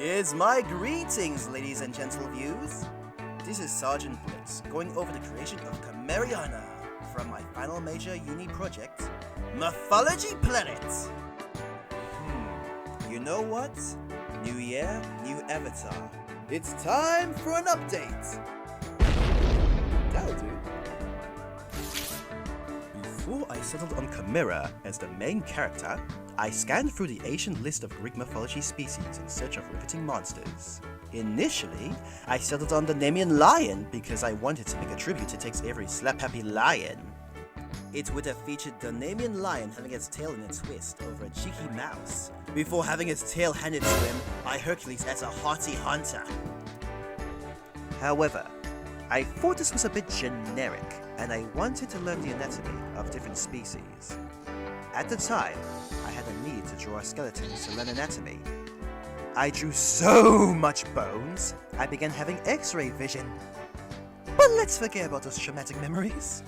Here's my greetings, ladies and gentle views. This is Sergeant Blitz, going over the creation of Chimeriana from my final major uni project, Mythology Planet. You know what? New year, new avatar. It's time for an update. That'll do. Before I settled on Chimera as the main character, I scanned through the ancient list of Greek mythology species in search of riveting monsters. Initially, I settled on the Nemean lion because I wanted to make a tribute to Takes Every slap-happy lion. It would have featured the Nemean lion having its tail in a twist over a cheeky mouse, before having its tail handed to him by Hercules as a haughty hunter. However, I thought this was a bit generic, and I wanted to learn the anatomy of different species. At the time, I had a need to draw skeletons to learn anatomy. I drew so much bones, I began having X-ray vision. But let's forget about those traumatic memories.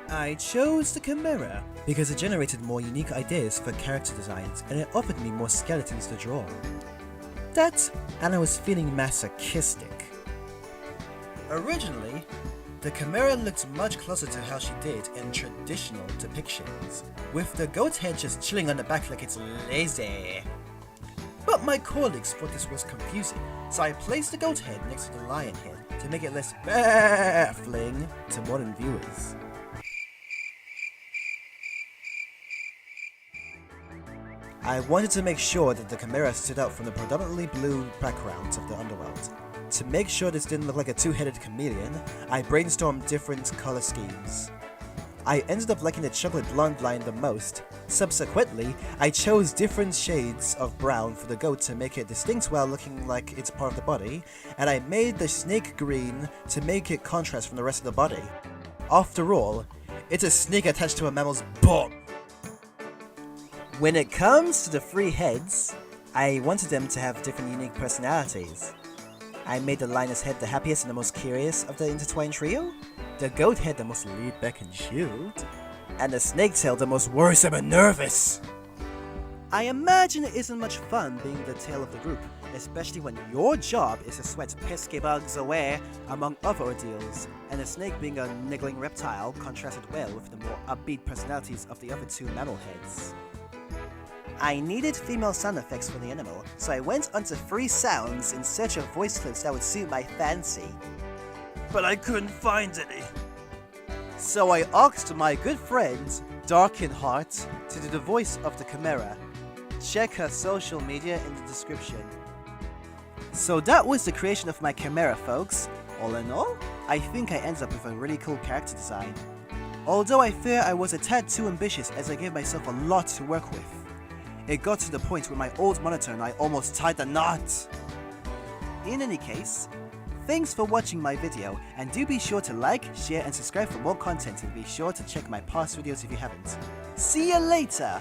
I chose the Chimera because it generated more unique ideas for character designs and it offered me more skeletons to draw. That, and I was feeling masochistic. Originally, the Chimera looked much closer to how she did in traditional depictions, with the goat head just chilling on the back like it's lazy. But my colleagues thought this was confusing, so I placed the goat head next to the lion head to make it less baffling to modern viewers. I wanted to make sure that the Chimera stood out from the predominantly blue backgrounds of the underworld. To make sure this didn't look like a two-headed chameleon, I brainstormed different color schemes. I ended up liking the chocolate blonde line the most. Subsequently, I chose different shades of brown for the goat to make it distinct while looking like it's part of the body, and I made the snake green to make it contrast from the rest of the body. After all, it's a snake attached to a mammal's bum. When it comes to the three heads, I wanted them to have different unique personalities. I made the lioness head the happiest and the most curious of the intertwined trio, the goat head the most laid back and chilled, and the snake tail the most worrisome and nervous. I imagine it isn't much fun being the tail of the group, especially when your job is to sweat pesky bugs away, among other ordeals, and the snake being a niggling reptile contrasted well with the more upbeat personalities of the other two mammal heads. I needed female sound effects for the animal, so I went onto free sounds in search of voice clips that would suit my fancy. But I couldn't find any. So I asked my good friend, Darkenheart, to do the voice of the Chimera. Check her social media in the description. So that was the creation of my Chimera, folks. All in all, I think I ended up with a really cool character design. Although I fear I was a tad too ambitious as I gave myself a lot to work with. It got to the point where my old monitor and I almost tied the knot. In any case, thanks for watching my video, and do be sure to like, share and subscribe for more content, and be sure to check my past videos if you haven't. See you later!